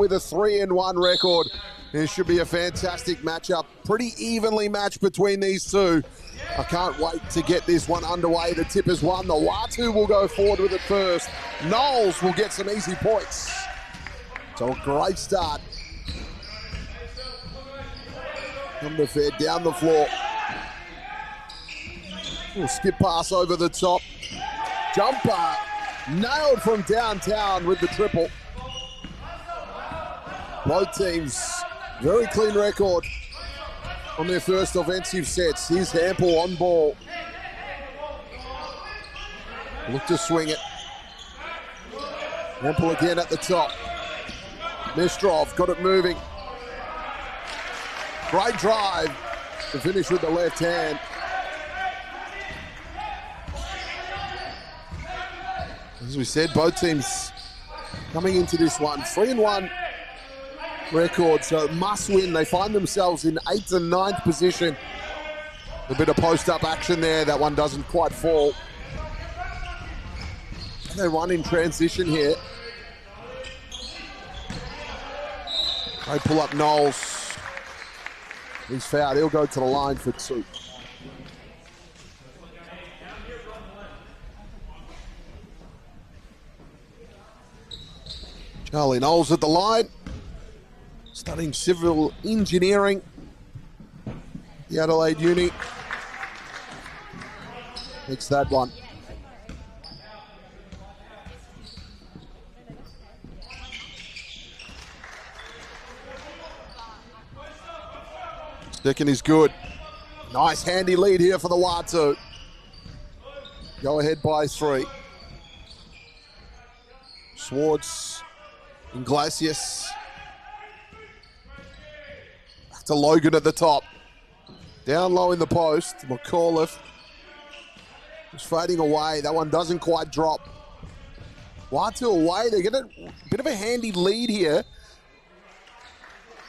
with a 3-1 record. This should be a fantastic matchup. Pretty evenly matched between these two. I can't wait to get this one underway. The tip is won. The Watu will go forward with it first. Knowles will get some easy points. So a great start. Number fair down the floor. Little skip pass over the top. Jumper nailed from downtown with the triple. Both teams, very clean record on their first offensive sets. Here's Hampel on ball. Look to swing it. Hampel again at the top. Mistrov got it moving. Great drive to finish with the left hand. As we said, both teams coming into this one 3-1 record, so must win. They find themselves in 8th and 9th position. A bit of post-up action there. That one doesn't quite fall. They run in transition here. They pull up Knowles. He's fouled. He'll go to the line for 2. Charlie Knowles at the line. Studying civil engineering. The Adelaide Uni. Takes that one. Second is good. Nice handy lead here for the Watu. Go ahead by 3. Swartz, Inglesias. Back to Logan at the top. Down low in the post. McAuliffe is fading away. That one doesn't quite drop. Watu away. They get a bit of a handy lead here.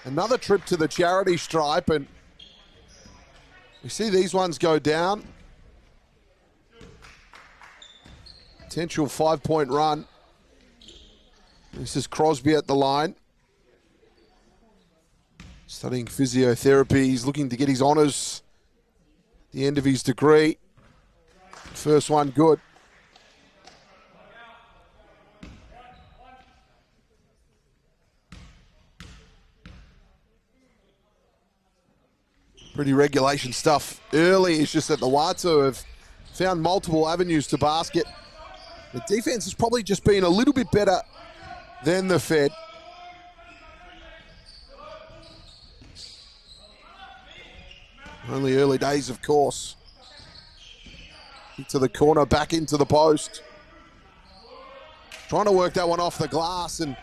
Another trip to the charity stripe, and we see these ones go down. Potential 5-point run. This is Crosby at the line. Studying physiotherapy. He's looking to get his honours at the end of his degree. First one good. Pretty regulation stuff early. It's just that the Watu have found multiple avenues to basket. The defense has probably just been a little bit better than the Fed. Only early days, of course. Into the corner, back into the post. Trying to work that one off the glass, and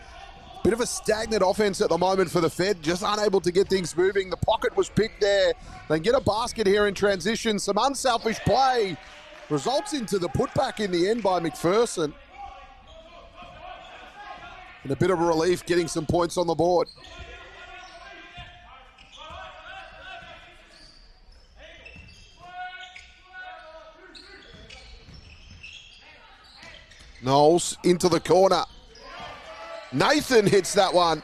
bit of a stagnant offense at the moment for the Fed, just unable to get things moving. The pocket was picked there. They get a basket here in transition. Some unselfish play results into the putback in the end by McPherson. And a bit of a relief getting some points on the board. Knowles into the corner. Nathan hits that one.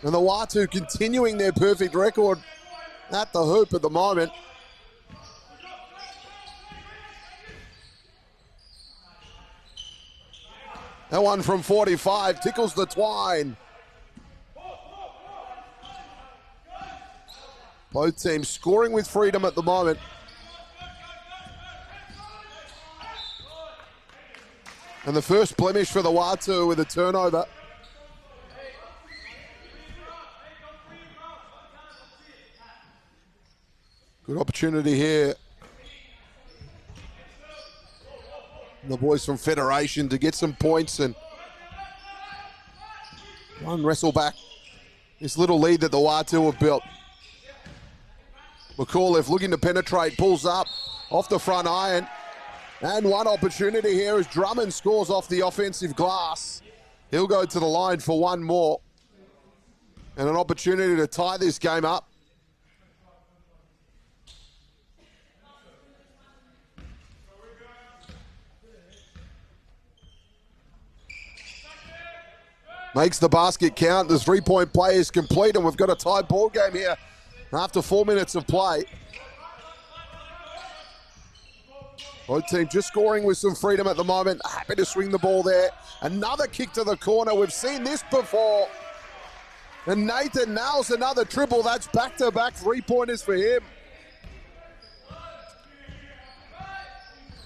And the Watu continuing their perfect record at the hoop at the moment. That one from 45 tickles the twine. Both teams scoring with freedom at the moment. And the first blemish for the Watu with a turnover. Good opportunity here. And the boys from Federation to get some points and one wrestle back this little lead that the Watu have built. McAuliffe looking to penetrate, pulls up off the front iron. And one opportunity here as Drummond scores off the offensive glass. He'll go to the line for one more. And an opportunity to tie this game up. Makes the basket count. The three-point play is complete, and we've got a tied ball game here after 4 minutes of play. Both teams just scoring with some freedom at the moment. Happy to swing the ball there. Another kick to the corner. We've seen this before. And Nathan nails another triple. That's back-to-back three-pointers for him.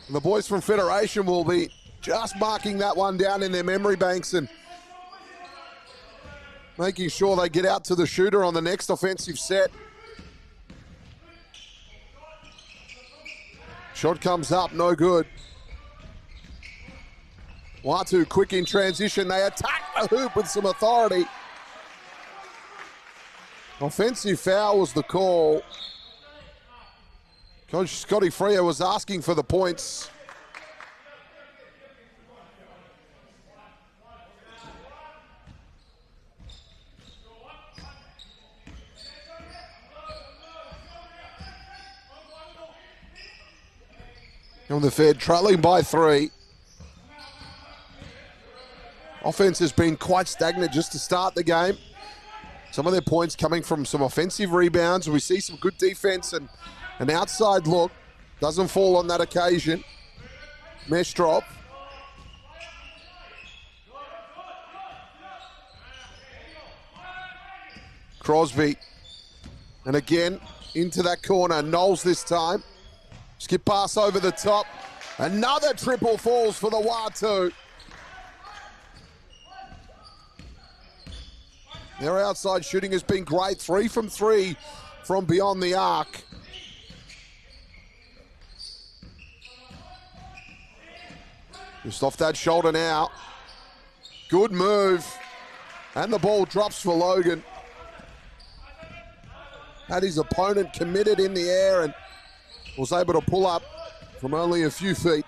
And the boys from Federation will be just marking that one down in their memory banks and making sure they get out to the shooter on the next offensive set. Shot comes up, no good. Watu quick in transition. They attack the hoop with some authority. Offensive foul was the call. Coach Scotty Freo was asking for the points. On the Fed, trailing by 3. Offense has been quite stagnant just to start the game. Some of their points coming from some offensive rebounds. We see some good defense and an outside look. Doesn't fall on that occasion. Mesh drop. Crosby. And again, into that corner. Knowles this time. Skip pass over the top. Another triple falls for the Watu. Their outside shooting has been great. 3 from 3 from beyond the arc. Just off that shoulder now. Good move. And the ball drops for Logan. Had his opponent committed in the air and was able to pull up from only a few feet.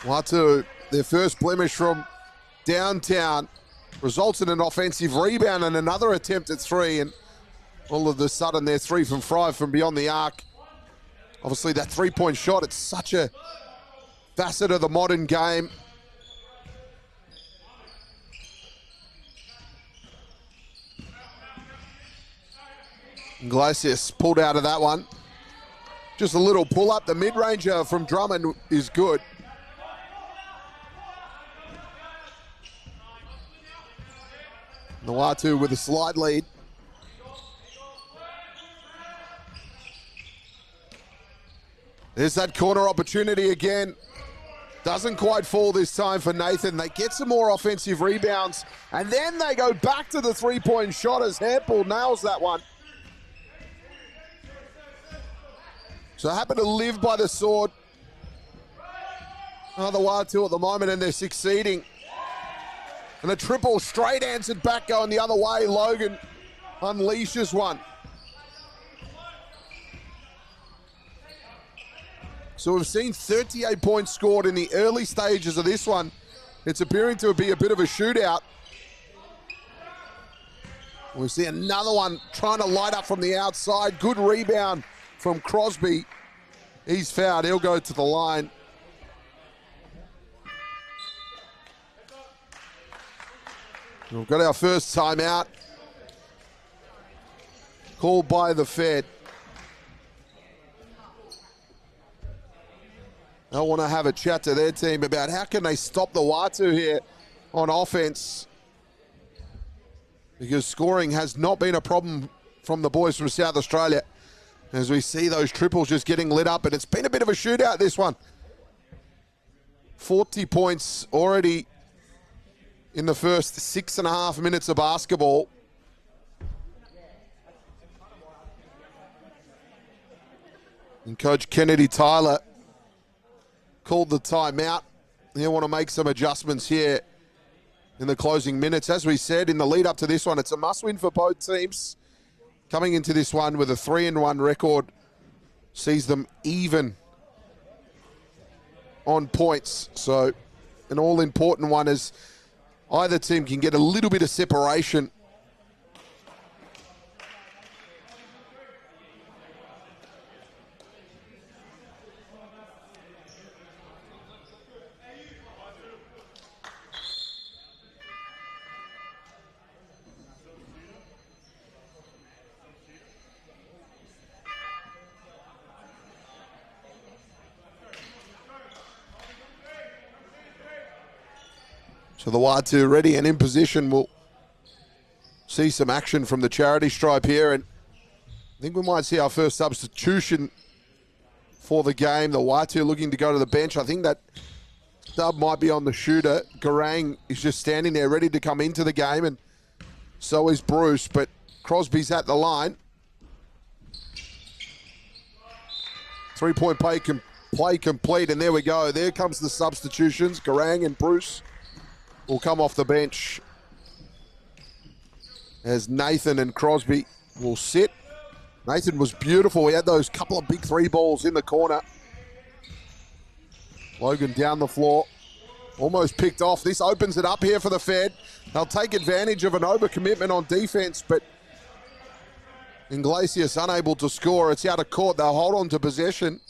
Watu, their first blemish from downtown, results in an offensive rebound and another attempt at 3, and all of a sudden they're 3 from 5 from beyond the arc. Obviously that three-point shot, it's such a facet of the modern game. Iglesias pulled out of that one. Just a little pull-up. The mid-ranger from Drummond is good. Nawatu with a slight lead. There's that corner opportunity again. Doesn't quite fall this time for Nathan. They get some more offensive rebounds, and then they go back to the three-point shot as Hampel nails that one. So happen to live by the sword. Another Watu at the moment, and they're succeeding. And a triple straight answered back going the other way. Logan unleashes one. So we've seen 38 points scored in the early stages of this one. It's appearing to be a bit of a shootout. We see another one trying to light up from the outside. Good rebound from Crosby. He's fouled. He'll go to the line. We've got our first timeout. Called by the Fed. I want to have a chat to their team about how can they stop the Watu here on offense, because scoring has not been a problem from the boys from South Australia. As we see those triples just getting lit up, and it's been a bit of a shootout, this one. 40 points already in the first 6.5 minutes of basketball. And Coach Kennedy Tyler called the timeout. He'll want to make some adjustments here in the closing minutes. As we said, in the lead up to this one, it's a must-win for both teams. Coming into this one with a 3-1 record sees them even on points. So an all-important one as either team can get a little bit of separation. So the Watu ready and in position. We'll see some action from the charity stripe here, and I think we might see our first substitution for the game. The Watu looking to go to the bench. I think that dub might be on the shooter. Garang is just standing there ready to come into the game, and so is Bruce, but Crosby's at the line. 3-point play complete, and there we go. There comes the substitutions. Garang and Bruce will come off the bench as Nathan and Crosby will sit. Nathan was beautiful. He had those couple of big three balls in the corner. Logan down the floor. Almost picked off. This opens it up here for the Fed. They'll take advantage of an overcommitment on defense, but Iglesias unable to score. It's out of court. They'll hold on to possession.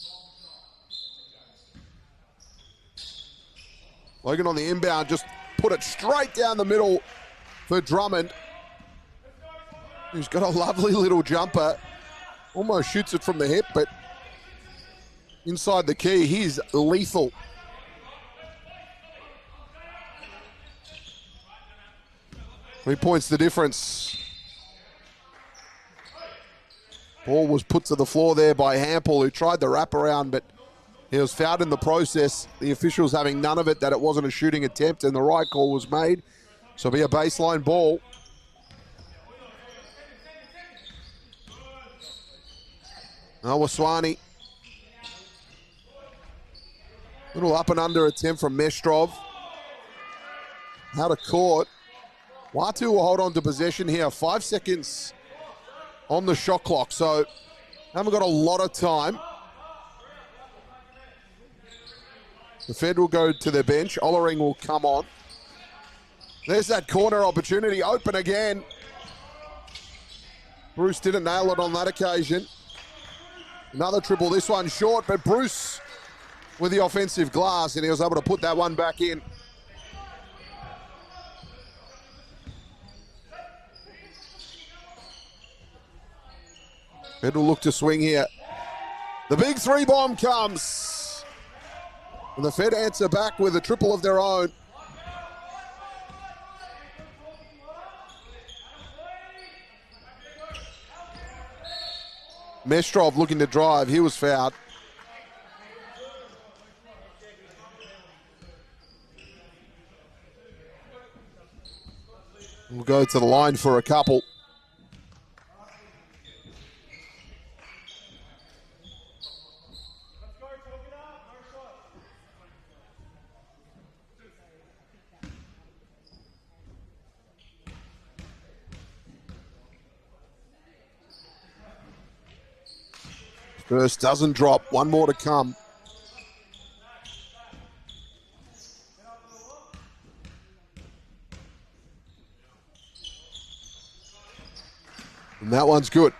Logan on the inbound, just put it straight down the middle for Drummond, who's got a lovely little jumper. Almost shoots it from the hip, but inside the key, he's lethal. Three points the difference. Ball was put to the floor there by Hampel, who tried the wraparound, but he was fouled in the process. The officials having none of it, that it wasn't a shooting attempt, and the right call was made. So it'll be a baseline ball. Waswani. Little up and under attempt from Mestrov. Out of court. Watu will hold on to possession here. 5 seconds on the shot clock, so haven't got a lot of time. The Fed will go to their bench. Ollering will come on. There's that corner opportunity. Open again. Bruce didn't nail it on that occasion. Another triple, this one short, but Bruce with the offensive glass, and he was able to put that one back in. Fed will look to swing here. The big three bomb comes. And the Fed answer back with a triple of their own. Mestrov looking to drive. He was fouled. We'll go to the line for a couple. First doesn't drop. One more to come. And that one's good.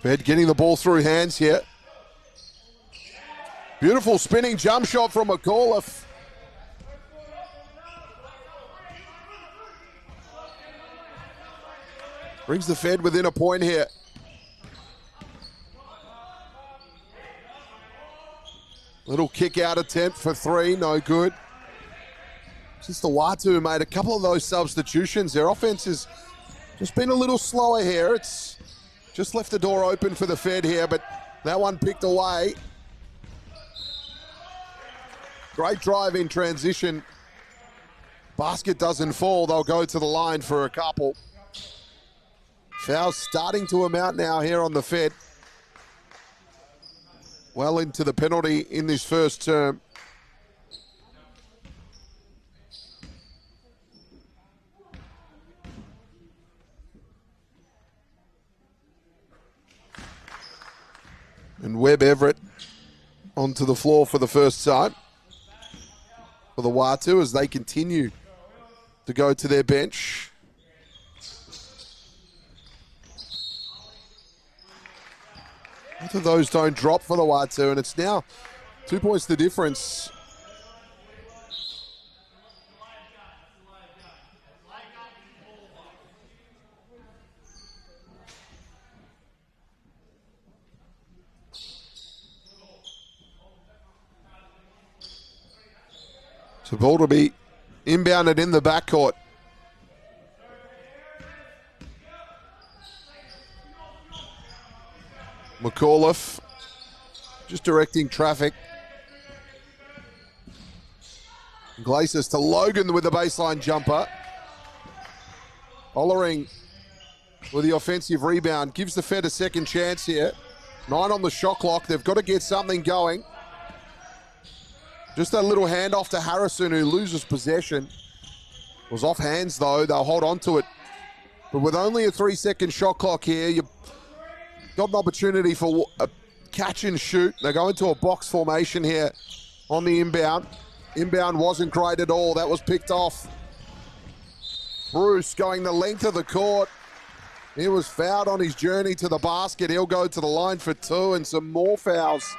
Fed getting the ball through hands here. Beautiful spinning jump shot from McAuliffe. Brings the Fed within a point here. Little kick out attempt for three, no good. Just the Watu made a couple of those substitutions. Their offense has just been a little slower here. It's just left the door open for the Fed here, but that one picked away. Great drive in transition. Basket doesn't fall. They'll go to the line for a couple. Fouls starting to amount now here on the Fed. Well into the penalty in this first term. And Webb Everett onto the floor for the first time for the Watu as they continue to go to their bench. Both of those don't drop for the Watu, and it's now 2 points the difference. So ball to be inbounded in the backcourt. McAuliffe just directing traffic. Glaciers to Logan with the baseline jumper. Ollering with the offensive rebound. Gives the Fed a second chance here. 9 on the shot clock. They've got to get something going. Just a little handoff to Harrison, who loses possession. Was off hands though. They'll hold on to it. But with only a 3-second shot clock here, you've got an opportunity for a catch and shoot. They go into a box formation here on the inbound. Inbound wasn't great at all. That was picked off. Bruce going the length of the court. He was fouled on his journey to the basket. He'll go to the line for 2 and some more fouls.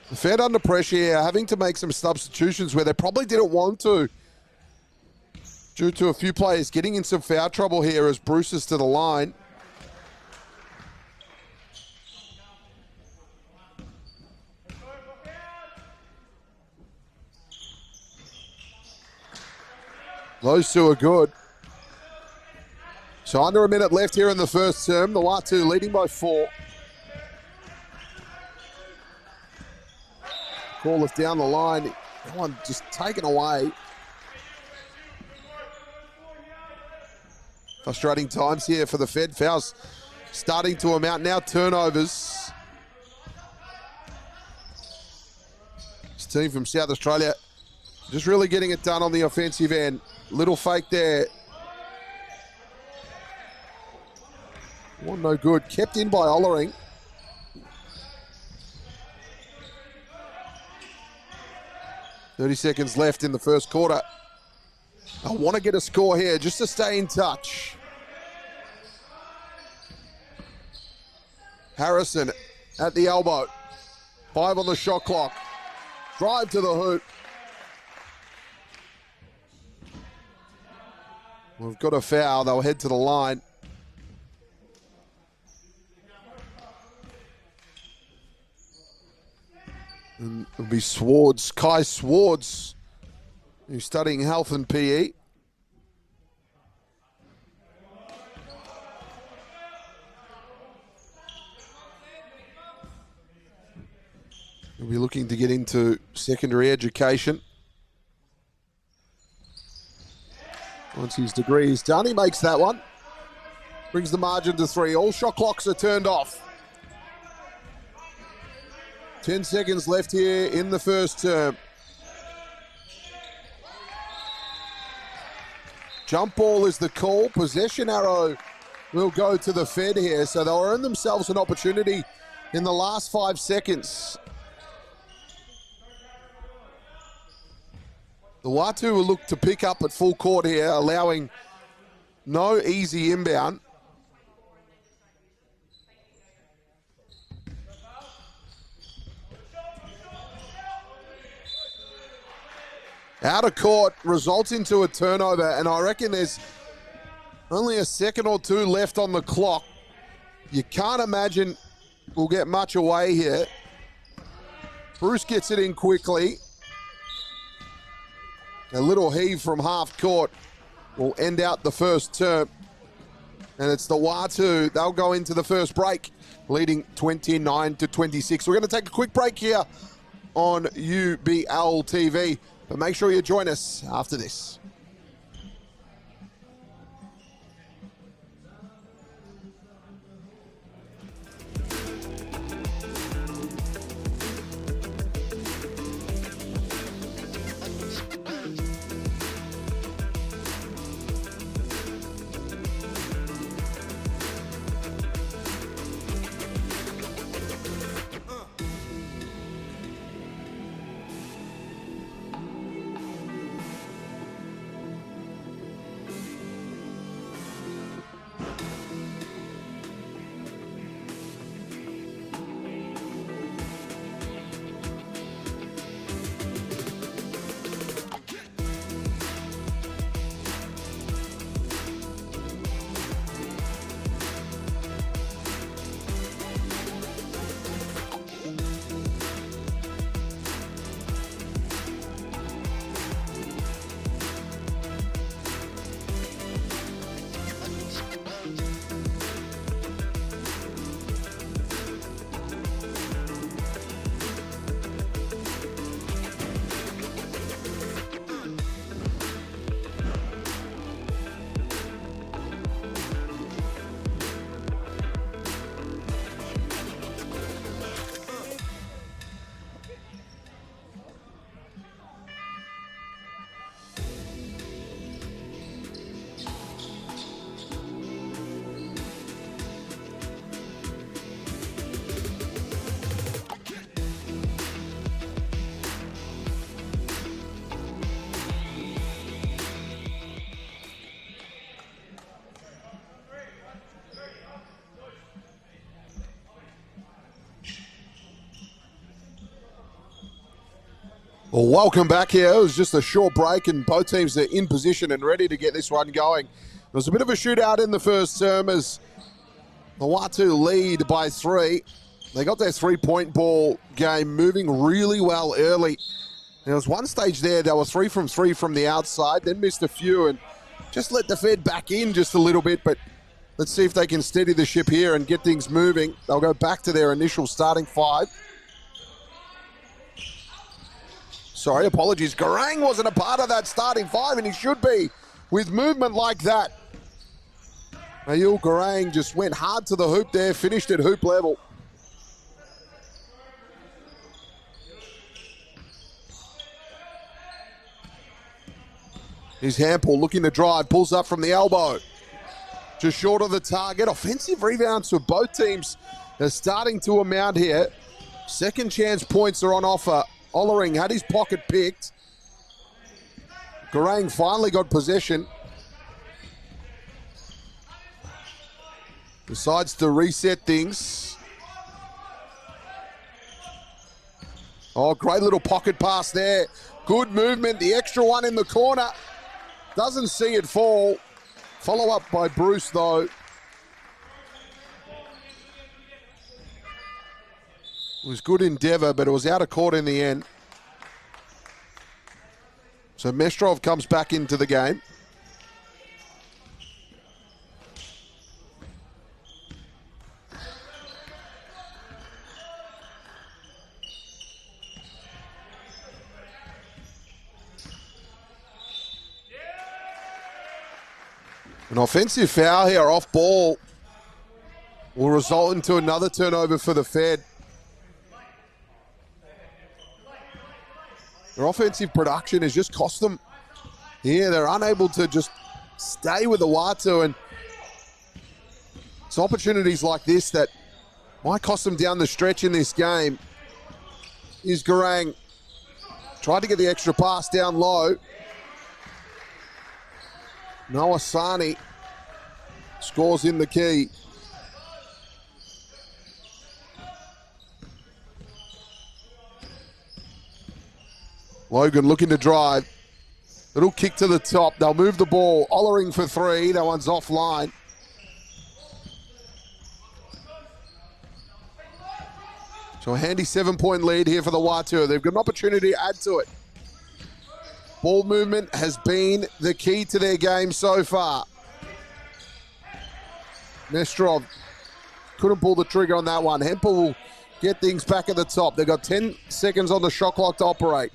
The Fed under pressure here, having to make some substitutions where they probably didn't want to, due to a few players getting in some foul trouble here as Bruce is to the line. Those two are good. So under a minute left here in the first term. The Watu leading by 4. McAuliffe down the line. That one just taken away. Frustrating times here for the Fed. Fouls starting to amount now. Turnovers. This team from South Australia just really getting it done on the offensive end. Little fake there. One no good. Kept in by Ollering. .30 seconds left in the first quarter. I want to get a score here just to stay in touch. Harrison at the elbow. 5 on the shot clock. Drive to the hoop. We've got a foul. They'll head to the line. And it'll be Swartz, Kai Swartz, who's studying health and PE. He'll be looking to get into secondary education. Once his degree is done, he makes that one. Brings the margin to 3. All shot clocks are turned off. 10 seconds left here in the first term. Jump ball is the call. Possession arrow will go to the Fed here. So they'll earn themselves an opportunity in the last 5 seconds. The Watu will look to pick up at full court here, allowing no easy inbound. Out of court results into a turnover, and I reckon there's only a second or 2 left on the clock. You can't imagine we'll get much away here. Bruce gets it in quickly. A little heave from half court will end out the first term. And it's the Watu. They'll go into the first break, leading 29-26. We're going to take a quick break here on UBL TV. But make sure you join us after this. Well, welcome back here. It was just a short break and both teams are in position and ready to get this one going. There was a bit of a shootout in the first term as the Watu lead by 3. They got their three-point ball game moving really well early. There was one stage there, they were 3 from 3 from the outside, then missed a few and just let the Fed back in just a little bit, but let's see if they can steady the ship here and get things moving. They'll go back to their initial starting 5. Sorry, apologies. Garang wasn't a part of that starting 5, and he should be with movement like that. Ayul Garang just went hard to the hoop there, finished at hoop level. Here's Hampel looking to drive, pulls up from the elbow. Just short of the target. Offensive rebounds for both teams are starting to amount here. Second chance points are on offer. Ollering had his pocket picked. Garang finally got possession. Decides to reset things. Oh, great little pocket pass there. Good movement. The extra one in the corner. Doesn't see it fall. Follow up by Bruce, though. It was good endeavor, but it was out of court in the end. So Mestrov comes back into the game. An offensive foul here off ball will result into another turnover for the Fed. Their offensive production has just cost them here. They're unable to just stay with the Watu, and it's opportunities like this that might cost them down the stretch in this game. Is Garang tried to get the extra pass down low. Noah Sani scores in the key. Logan looking to drive. Little kick to the top. They'll move the ball. Ollering for 3. That one's offline. So a handy 7-point lead here for the Watu. They've got an opportunity to add to it. Ball movement has been the key to their game so far. Mestrov couldn't pull the trigger on that one. Hempel will get things back at the top. They've got 10 seconds on the shot clock to operate.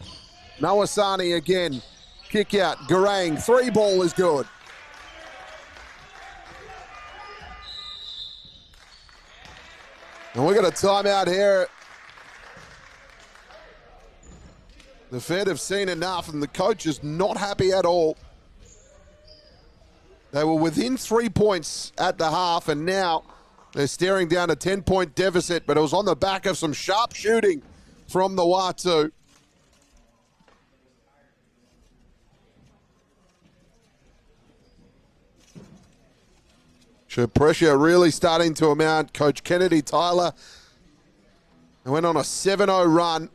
Noah Sani again. Kick out. Garang. 3 ball is good. And we got a timeout here. The Fed have seen enough, and the coach is not happy at all. They were within 3 points at the half, and now they're staring down a 10-point deficit, but it was on the back of some sharp shooting from the Watu. So pressure really starting to amount. Coach Kennedy Tyler went on a 7-0 run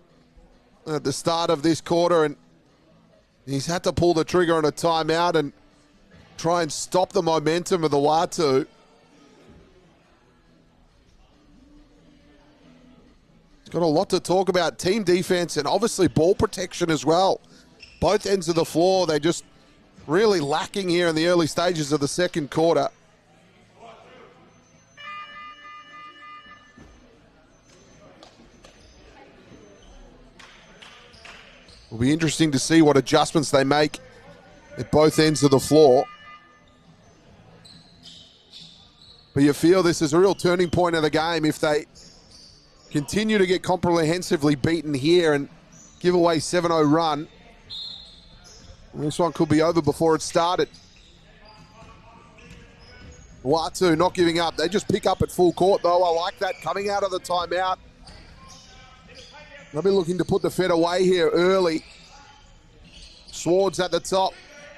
at the start of this quarter, and he's had to pull the trigger on a timeout and try and stop the momentum of the Watu. It's got a lot to talk about. Team defense and obviously ball protection as well. Both ends of the floor, they're just really lacking here in the early stages of the second quarter. It'll be interesting to see what adjustments they make at both ends of the floor. But you feel this is a real turning point of the game if they continue to get comprehensively beaten here and give away 7-0 run. This one could be over before it started. Watu not giving up. They just pick up at full court though. I like that coming out of the timeout. They'll be looking to put the Fed away here early. Swords at the top.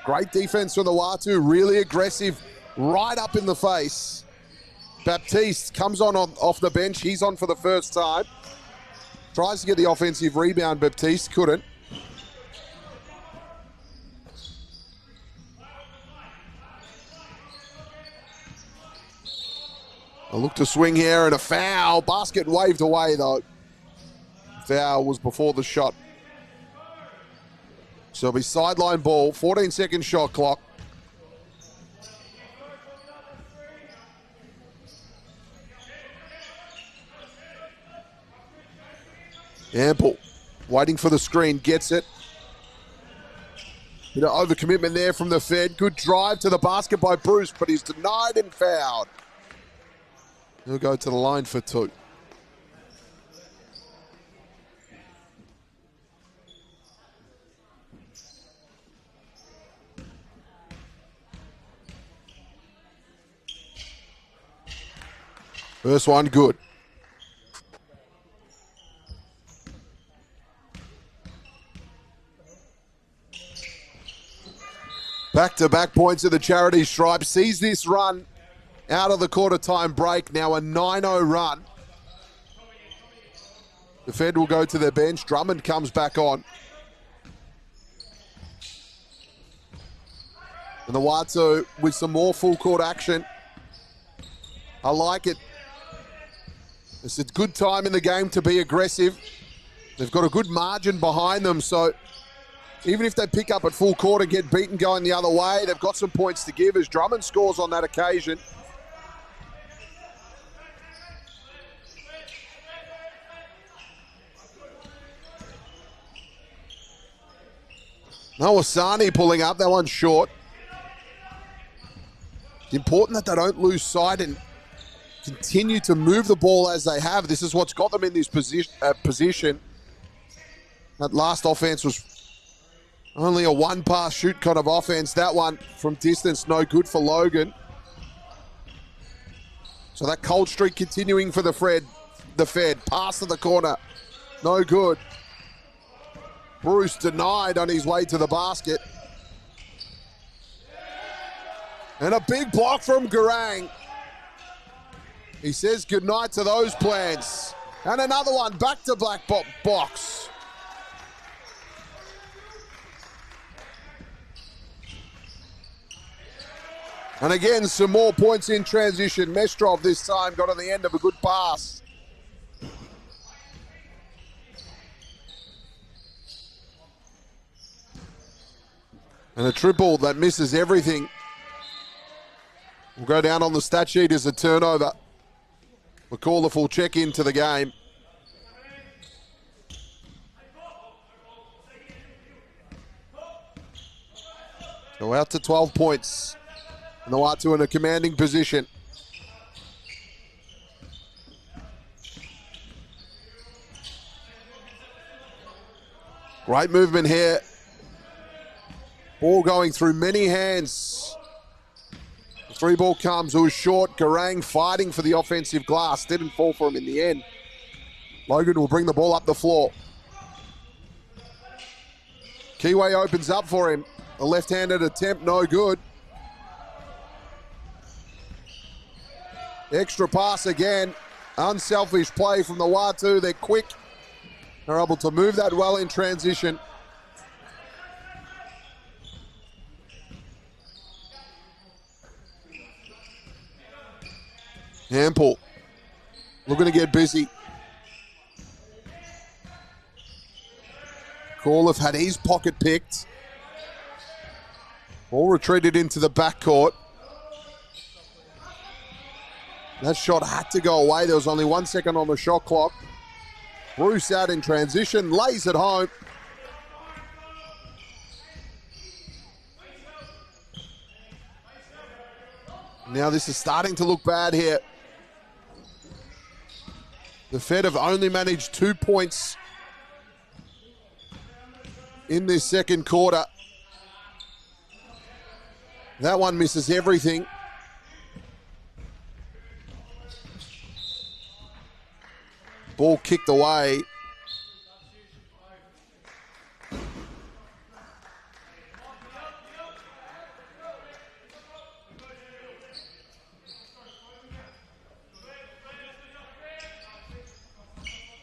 Great defense from the Watu. Really aggressive. Right up in the face. Baptiste comes on off the bench. He's on for the first time. Tries to get the offensive rebound. Baptiste couldn't. A look to swing here and a foul. Basket waved away though. Foul was before the shot. So it'll be sideline ball, 14-second shot clock. Ample waiting for the screen, gets it. Bit of overcommitment there from the Fed. Good drive to the basket by Bruce, but he's denied and fouled. He'll go to the line for two. First one, good. Back-to-back points of the charity stripe. Sees this run out of the quarter time break. Now a 9-0 run. The Fed will go to their bench. Drummond comes back on. And the Watu with some more full court action. I like it. It's a good time in the game to be aggressive. They've got a good margin behind them, so even if they pick up at full court and get beaten going the other way, they've got some points to give as Drummond scores on that occasion. Nawasani pulling up, that one's short. It's important that they don't lose sight and continue to move the ball as they have. This is what's got them in this position. That last offense was only a one-pass shoot kind of offense. That one from distance, no good for Logan. So that cold streak continuing for the Fed. Pass to the corner, no good. Bruce denied on his way to the basket. And a big block from Garang. He says goodnight to those plans. And another one, back to black box. And again, some more points in transition. Mestrov this time got on the end of a good pass. And a triple that misses everything. Will go down on the stat sheet as a turnover. We'll call the full check into the game. So out to 12 points. And the Watu in a commanding position. Great movement here. Ball going through many hands. The three ball comes, it was short. Garang fighting for the offensive glass. Didn't fall for him in the end. Logan will bring the ball up the floor. Kiwi opens up for him. A left-handed attempt, no good. Extra pass again. Unselfish play from the Watu. They're quick. They're able to move that well in transition. Ample looking to get busy. Corliff had his pocket picked. Ball retreated into the backcourt. That shot had to go away. There was only 1 second on the shot clock. Bruce out in transition, lays it home. Now this is starting to look bad here. The Fed have only managed 2 points in this second quarter. That one misses everything. Ball kicked away.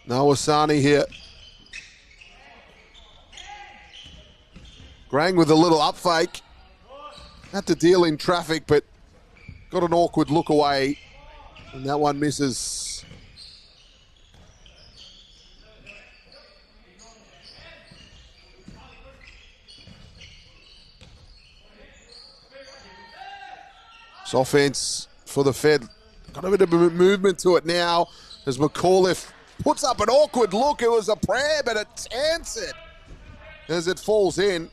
Nawasani here. Grang with a little up fake. Had to deal in traffic, but got an awkward look away. And that one misses. This offense for the Fed. Got a bit of movement to it now as McAuliffe puts up an awkward look. It was a prayer, but it's answered as it falls in.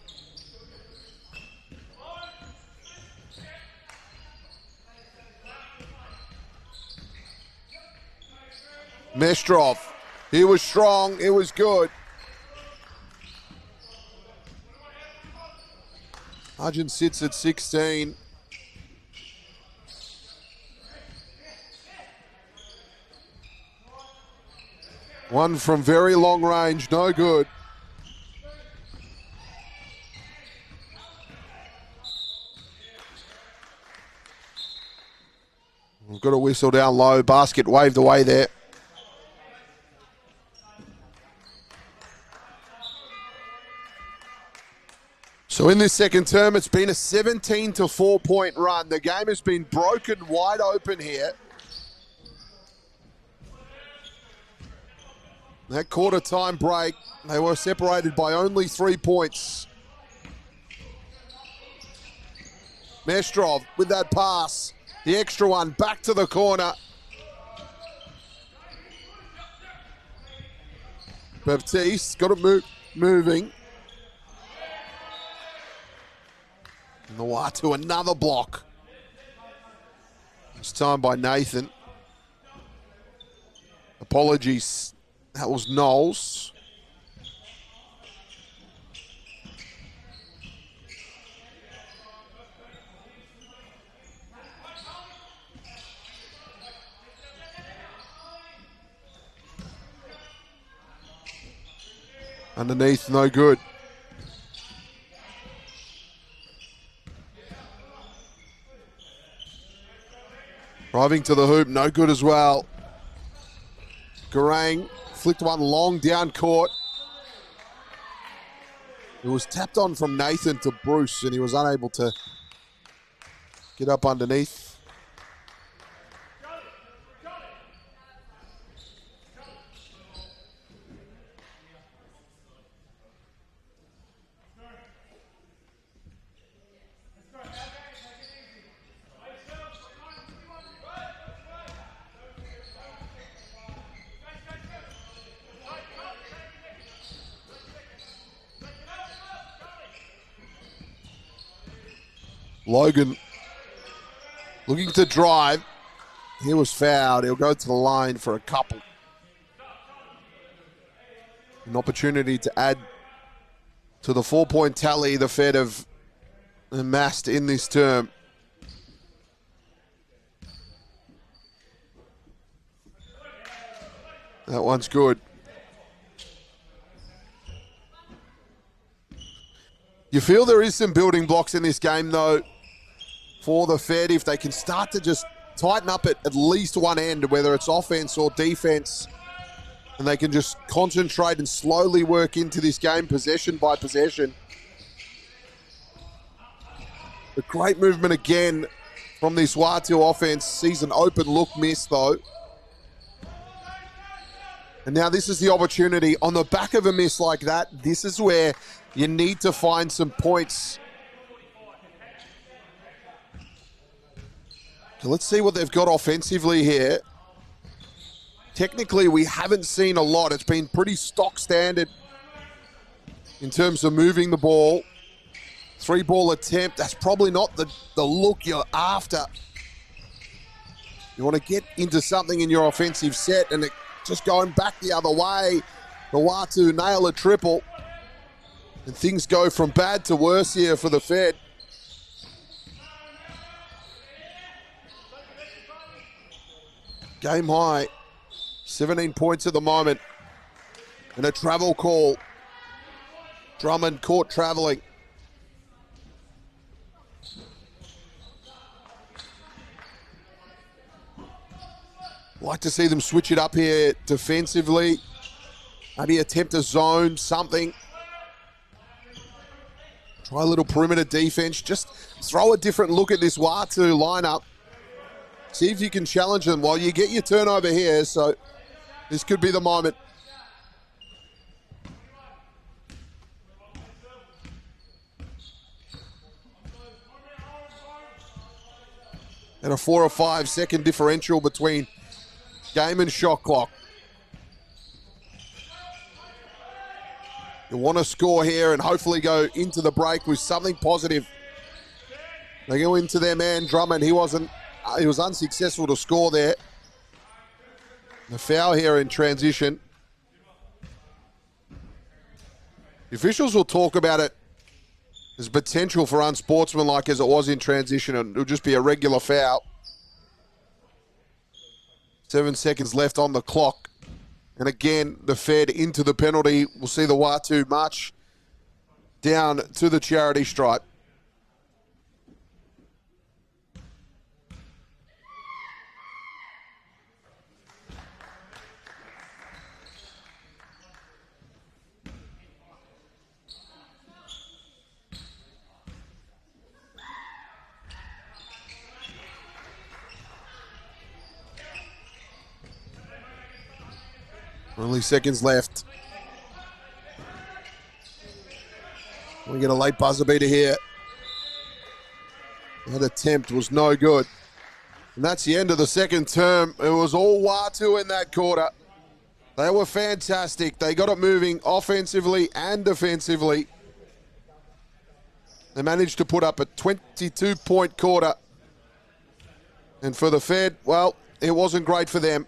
Mestrov, he was strong, it was good. Arjun sits at 16. One from very long range, no good. We've got a whistle down low, basket waved away there. So in this second term, it's been a 17-4 point run. The game has been broken wide open here. That quarter time break, they were separated by only 3 points. Mestrov with that pass, the extra one back to the corner. Baptiste got it moving. And the Watu, another block. This time by Nathan. Apologies, that was Knowles. Underneath, no good. Driving to the hoop, no good as well. Garang flicked one long down court. It was tapped on from Nathan to Bruce, and he was unable to get up underneath. Logan looking to drive. He was fouled. He'll go to the line for a couple. An opportunity to add to the 4-point tally the Fed have amassed in this term. That one's good. You feel there is some building blocks in this game, though, for the Fed. If they can start to just tighten up at least one end, whether it's offense or defense, and they can just concentrate and slowly work into this game possession by possession. A great movement again from this Watu offense. Sees an open look miss, though. And now this is the opportunity. On the back of a miss like that, this is where you need to find some points. So let's see what they've got offensively here. Technically, we haven't seen a lot. It's been pretty stock standard in terms of moving the ball. 3-ball attempt, that's probably not the look you're after. You want to get into something in your offensive set, and it just going back the other way. The Watu nail a triple. And things go from bad to worse here for the Fed. Game high. 17 points at the moment. And a travel call. Drummond caught traveling. Like to see them switch it up here defensively. Maybe attempt a zone, something. Try a little perimeter defense. Just throw a different look at this Watu lineup. See if you can challenge them while you get your turnover here. So this could be the moment. And a 4 or 5 second differential between game and shot clock. You want to score here and hopefully go into the break with something positive. They go into their man Drummond. He was unsuccessful to score there. The foul here in transition. The officials will talk about it as potential for unsportsmanlike as it was in transition, and it'll just be a regular foul. 7 seconds left on the clock. And again, the Fed into the penalty. We'll see the Watu march down to the charity stripe. Only seconds left. We get a late buzzer beater here. That attempt was no good. And that's the end of the second term. It was all Watu in that quarter. They were fantastic. They got it moving offensively and defensively. They managed to put up a 22-point quarter. And for the Fed, well, it wasn't great for them.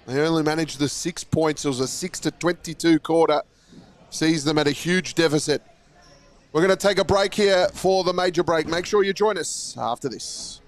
They only managed the 6 points. It was a 6-22 quarter. Sees them at a huge deficit. We're going to take a break here for the major break. Make sure you join us after this.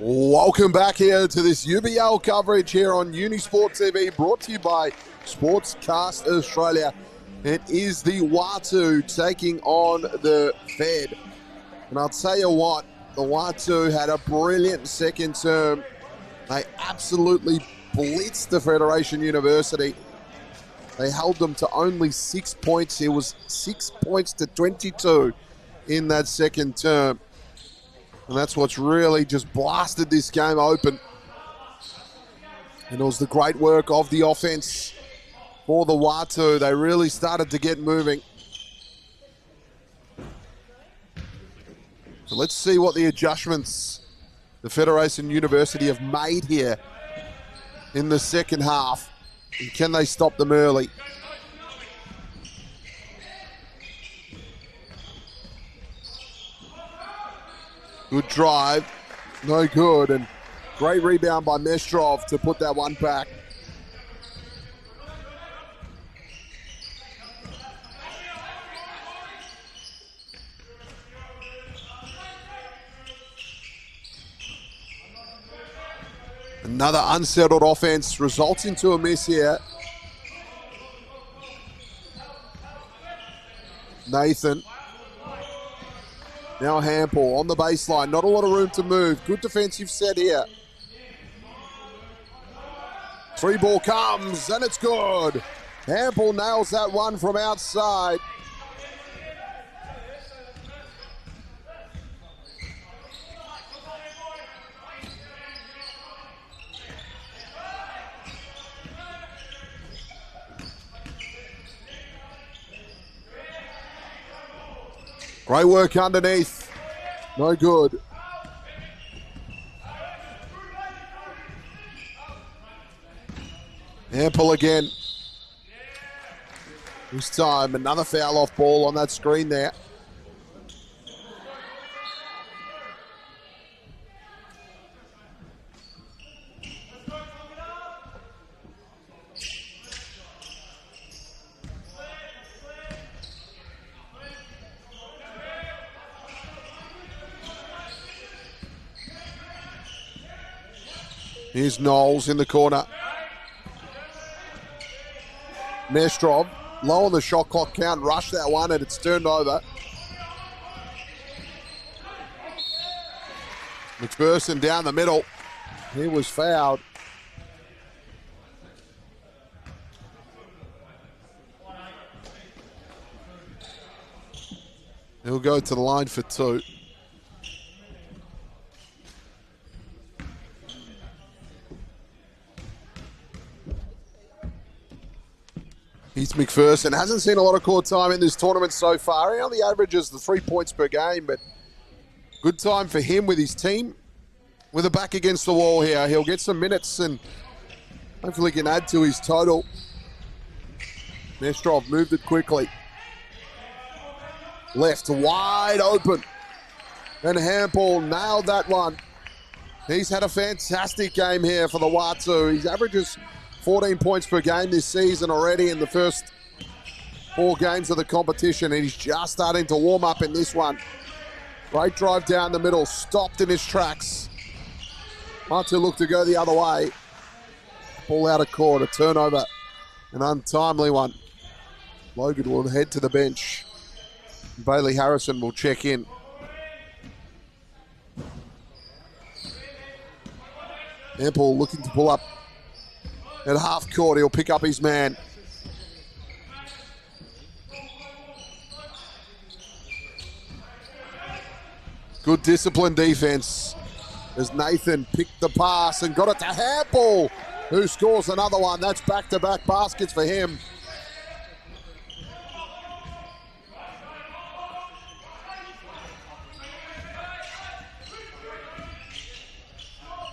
Welcome back here to this UBL coverage here on UniSport TV, brought to you by Sportscast Australia. It is the Watu taking on the Fed. And I'll tell you what, the Watu had a brilliant second term. They absolutely blitzed the Federation University. They held them to only 6 points. It was 6 points to 22 in that second term. And that's what's really just blasted this game open. And it was the great work of the offense for the Watu. They really started to get moving. So let's see what the adjustments the Federation University have made here in the second half. And can they stop them early? Good drive, no good, and great rebound by Mestrov to put that one back. Another unsettled offense results into a miss here. Nathan. Now Hampel on the baseline, not a lot of room to move. Good defensive set here. Three ball comes and it's good. Hampel nails that one from outside. Great work underneath. No good. Ample again. This time, another foul off ball on that screen there. Here's Knowles in the corner. Mestrov, low on the shot clock count, rushed that one and it's turned over. McPherson down the middle. He was fouled. He'll go to the line for two. He's McPherson. Hasn't seen a lot of court time in this tournament so far. He only averages the 3 points per game, but good time for him with his team. With a back against the wall here, he'll get some minutes and hopefully can add to his total. Mestrov moved it quickly. Left wide open. And Hampel nailed that one. He's had a fantastic game here for the Watu. His averages 14 points per game this season already in the first 4 games of the competition, and he's just starting to warm up in this one. Great drive down the middle, stopped in his tracks. Watu looked to go the other way. Ball out of court, a turnover, an untimely one. Logan will head to the bench. Bailey Harrison will check in. Ample looking to pull up at half court. He'll pick up his man. Good disciplined defense as Nathan picked the pass and got it to Hampel, who scores another one. That's back-to-back baskets for him.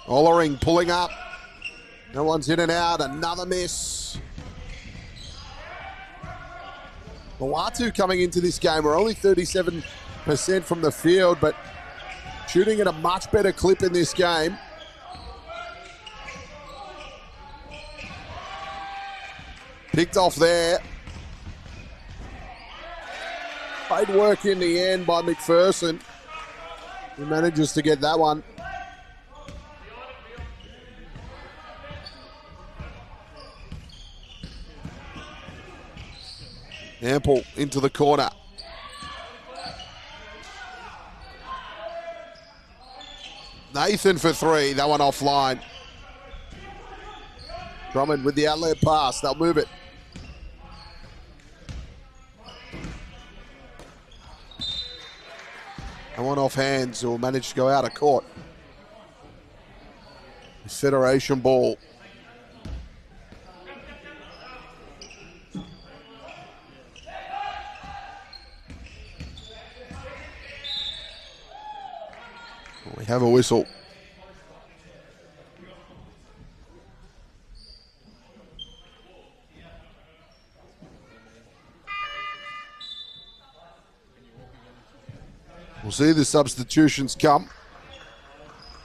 Ollering pulling up. No one's in and out. Another miss. The Watu coming into this game were only 37% from the field, but shooting at a much better clip in this game. Picked off there. Great work in the end by McPherson. He manages to get that one. Ample into the corner. Nathan for three, that one offline. Drummond with the outlet pass, they'll move it. That one off hands will manage to go out of court. Federation ball. We have a whistle. We'll see the substitutions come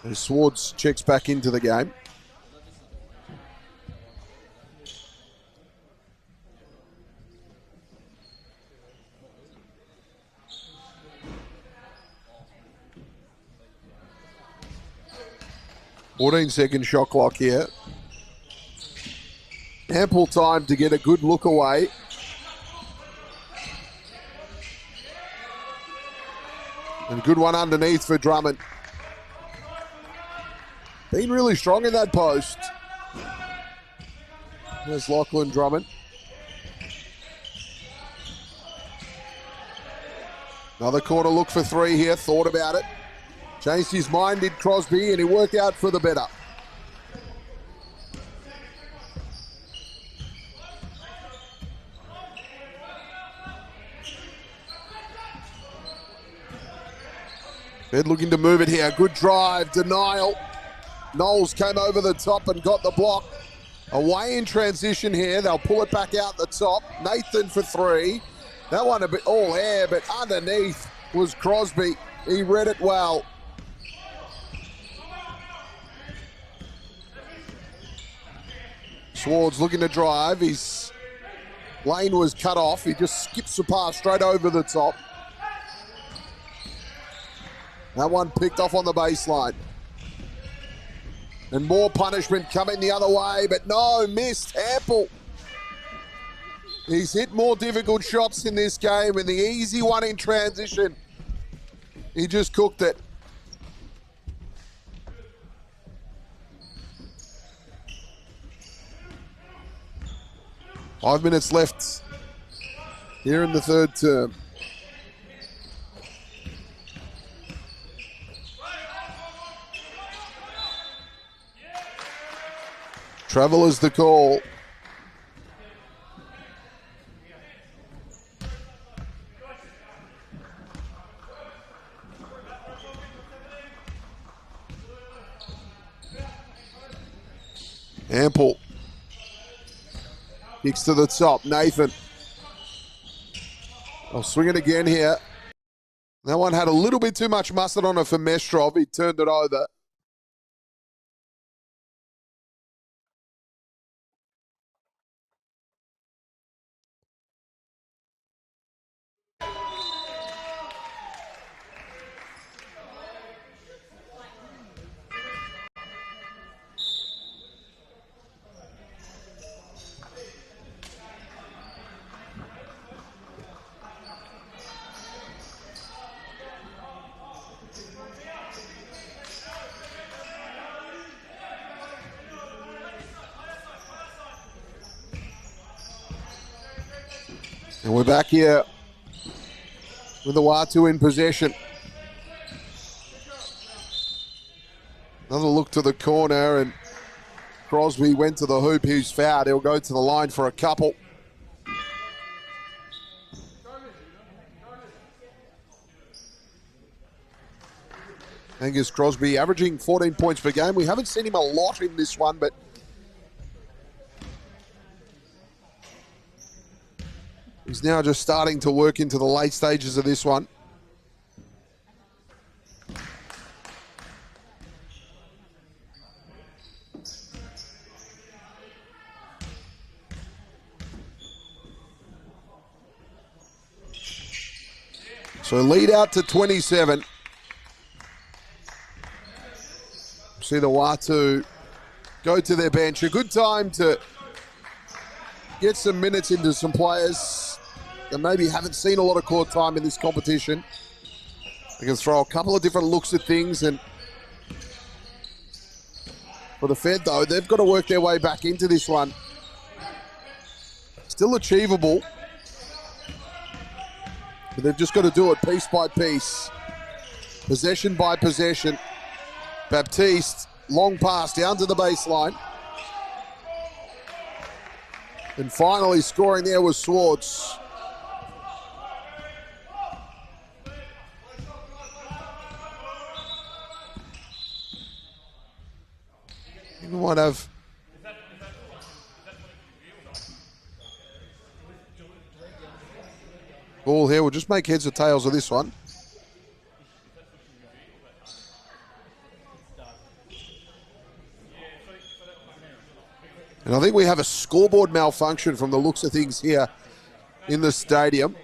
as Swartz checks back into the game. Second shot clock here. Ample time to get a good look away. And a good one underneath for Drummond. Been really strong in that post. There's Lachlan Drummond. Another corner look for three here. Thought about it. Changed his mind, did Crosby, and he worked out for the better. They're looking to move it here. Good drive, denial. Knowles came over the top and got the block. Away in transition here. They'll pull it back out the top. Nathan for three. That one a bit all air, but underneath was Crosby. He read it well. Swartz looking to drive. His lane was cut off. He just skips the pass straight over the top. That one picked off on the baseline. And more punishment coming the other way, but no, missed. Ample. He's hit more difficult shots in this game, and the easy one in transition, he just cooked it. Five minutes left here in the third term. Travel is the call. Ample. Kicks to the top, Nathan. I'll swing it again here. That one had a little bit too much mustard on it for Mestrov. He turned it over. And we're back here with the Watu in possession. Another look to the corner, and Crosby went to the hoop. He's fouled. He'll go to the line for a couple. Angus Crosby averaging 14 points per game. We haven't seen him a lot in this one, but he's now just starting to work into the late stages of this one. So lead out to 27. See the Watu go to their bench. A good time to get some minutes into some players. that maybe haven't seen a lot of court time in this competition. They can throw a couple of different looks at things, and for the Fed, though, they've got to work their way back into this one. Still achievable, but they've just got to do it piece by piece, possession by possession. Baptiste, long pass down to the baseline. And finally scoring there was Swartz. We might have ball here. We'll just make heads or tails of this one. And I think we have a scoreboard malfunction from the looks of things here in the stadium.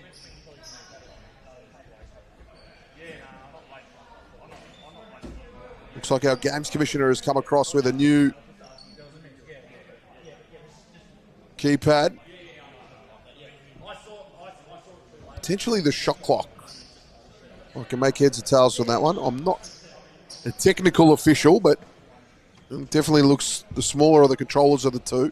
Looks like our games commissioner has come across with a new keypad. Potentially the shot clock. I can make heads or tails on that one. I'm not a technical official, but it definitely looks the smaller of the controllers of the two.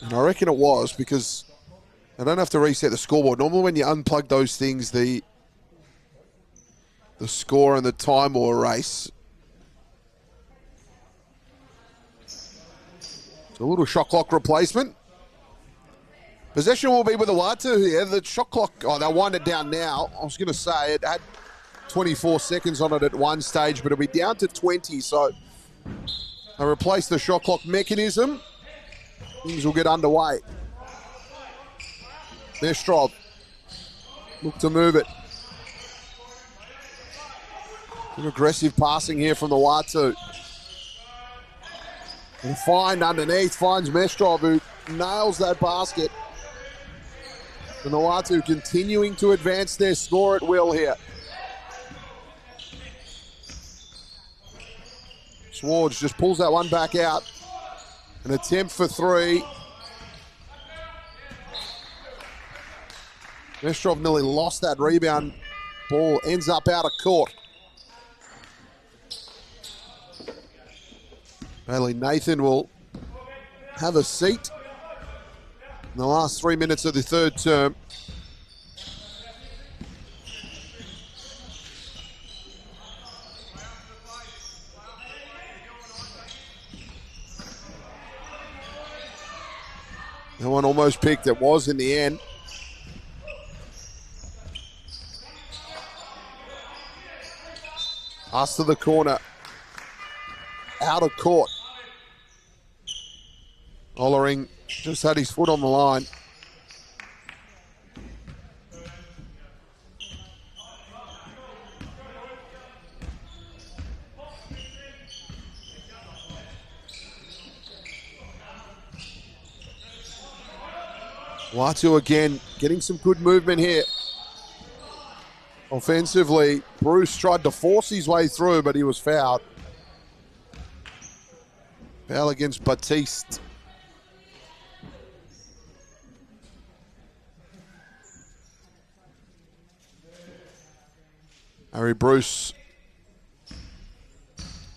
And I reckon it was, because I don't have to reset the scoreboard. Normally when you unplug those things, the score and the time will erase. So a little shot clock replacement. Possession will be with the Watu here. The shot clock, they'll wind it down now. I was going to say it had 24 seconds on it at one stage, but it'll be down to 20. So they replace the shot clock mechanism. Things will get underway. Mestrov, look to move it. Some aggressive passing here from the Watu. And find underneath, finds Mestrov, who nails that basket. And the Watu continuing to advance their score at will here. Swartz just pulls that one back out. An attempt for three. Mestrov nearly lost that rebound. Ball ends up out of court. Bailey Nathan will have a seat in the last 3 minutes of the third term. That one almost picked. It was in the end. Pass to the corner. Out of court. Ollering just had his foot on the line. Watu again getting some good movement here. Offensively, Bruce tried to force his way through, but he was fouled. Foul against Batiste. Harry Bruce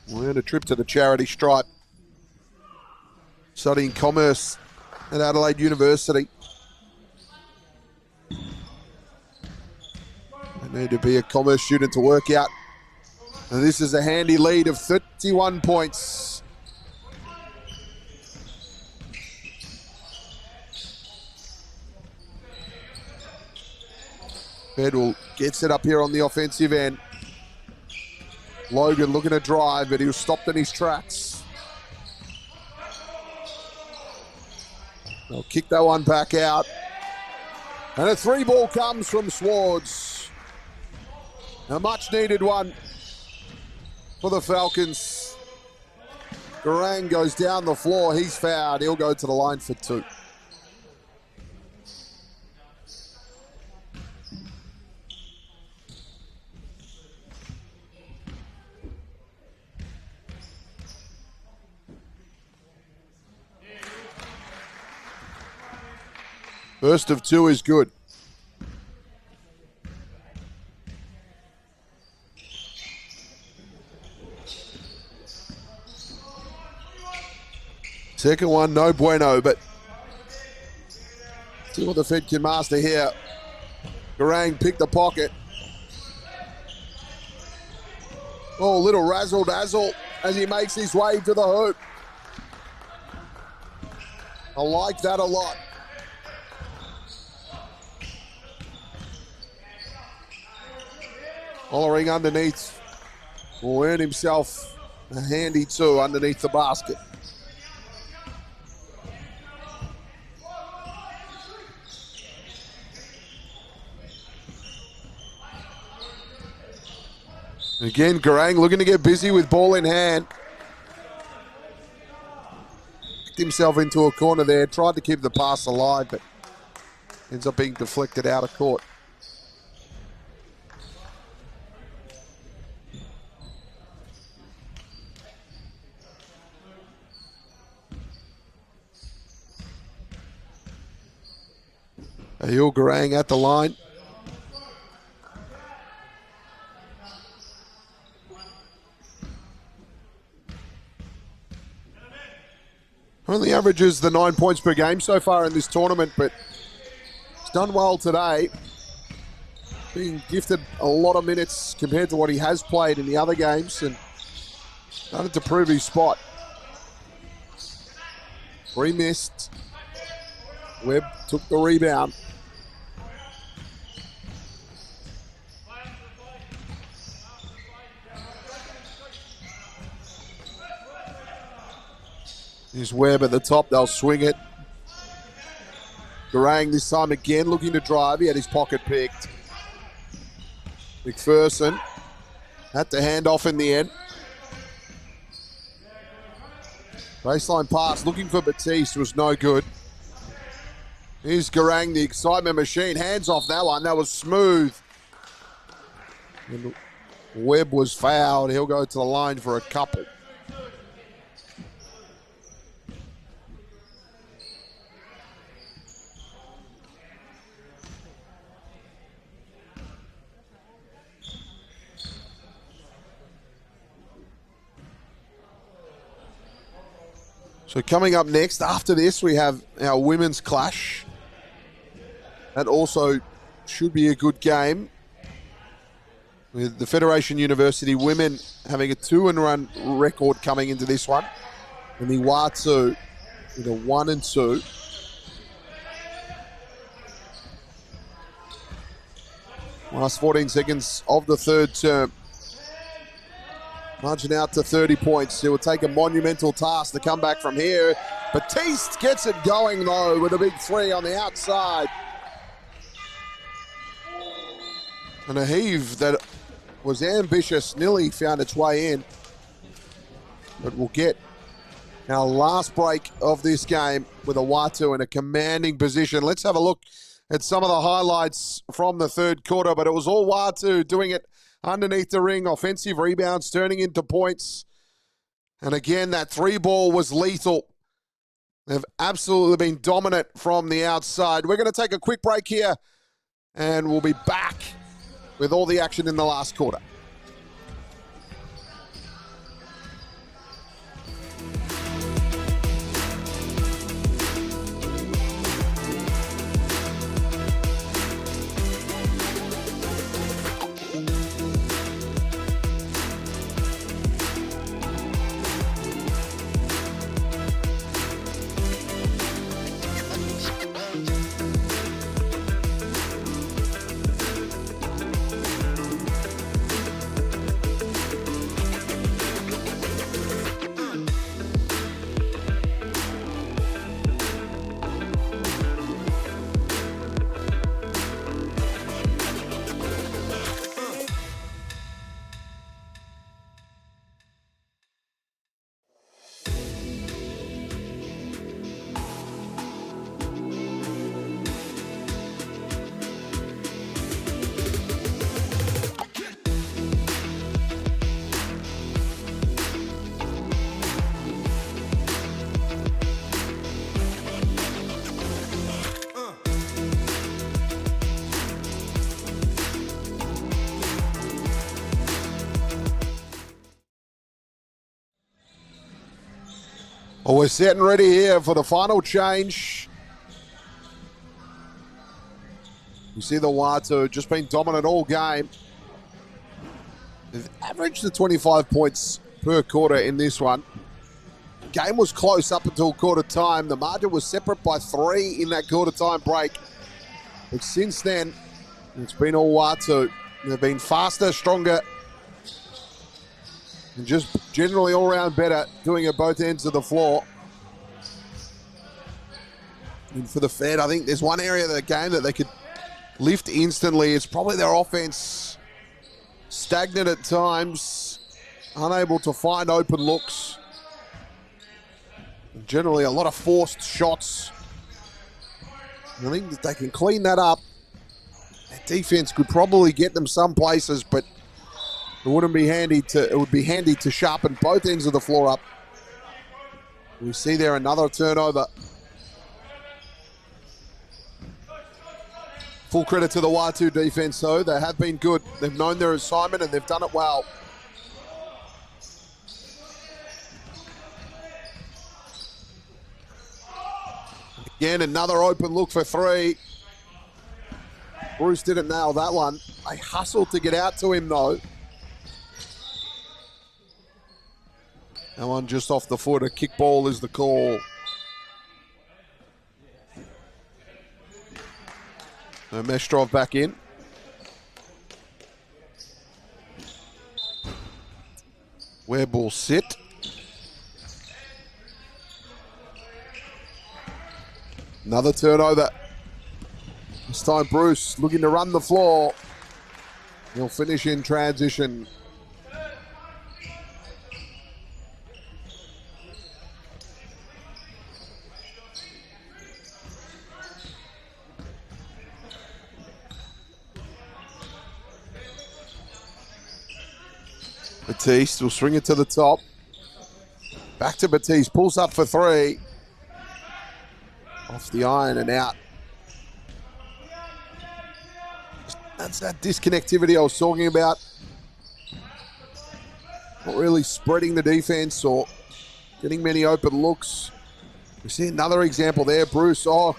will earn a trip to the charity stripe. Studying commerce at Adelaide University. They need to be a commerce student to work out. And this is a handy lead of 31 points. Bedwell gets it up here on the offensive end. Logan looking to drive, but he was stopped in his tracks. They'll kick that one back out. And a three ball comes from Swartz. A much needed one for the Falcons. Garang goes down the floor. He's fouled. He'll go to the line for two. First of two is good. Second one, no bueno, but see what the Fed can master here. Garang picked the pocket. Oh, little razzle-dazzle as he makes his way to the hoop. I like that a lot. Hollering underneath will earn himself a handy two underneath the basket. Again, Garang looking to get busy with ball in hand. Picked himself into a corner there, tried to keep the pass alive, but ends up being deflected out of court. Ahil Garang at the line. Only averages the 9 points per game so far in this tournament, but he's done well today. Being gifted a lot of minutes compared to what he has played in the other games and started to prove his spot. Three missed. Webb took the rebound. Here's Webb at the top, they'll swing it. Garang this time again looking to drive, he had his pocket picked. McPherson had to hand off in the end. Baseline pass looking for Batiste was no good. Here's Garang, the excitement machine, hands off that one, that was smooth. And Webb was fouled, he'll go to the line for a couple. So coming up next, after this, we have our women's clash. That also should be a good game. With the Federation University women having a 2-1 record coming into this one. And the Watu with a 1-2. Last 14 seconds of the third term. Margin out to 30 points. It will take a monumental task to come back from here. Batiste gets it going, though, with a big three on the outside. And a heave that was ambitious nearly found its way in. But we'll get our last break of this game with a Watu in a commanding position. Let's have a look at some of the highlights from the third quarter, but it was all Watu doing it underneath the ring, offensive rebounds turning into points. And again, that three ball was lethal. They've absolutely been dominant from the outside. We're going to take a quick break here, and we'll be back with all the action in the last quarter. Well, we're set and ready here for the final change. You see the Watu just been dominant all game. They've averaged the 25 points per quarter in this one. Game was close up until quarter time. The margin was separate by 3 in that quarter time break. But since then, it's been all Watu. They've been faster, stronger, and just generally all around better, doing at both ends of the floor. And for the Fed, I think there's one area of the game that they could lift instantly. It's probably their offense. Stagnant at times, unable to find open looks. And generally a lot of forced shots. I think that they can clean that up. Their defense could probably get them some places, but it would be handy to sharpen both ends of the floor up. We see there another turnover. Full credit to the Watu defense, though. They have been good. They've known their assignment and they've done it well. Again, another open look for 3. Bruce didn't nail that one. They hustled to get out to him, though. That one just off the foot. A kick ball is the call. Mestrov back in. Where ball sit. Another turnover. This time Bruce looking to run the floor. He'll finish in transition. Batiste will swing it to the top. Back to Batiste, pulls up for 3. Off the iron and out. That's that disconnectivity I was talking about. Not really spreading the defense or getting many open looks. We see another example there, Bruce. Oh,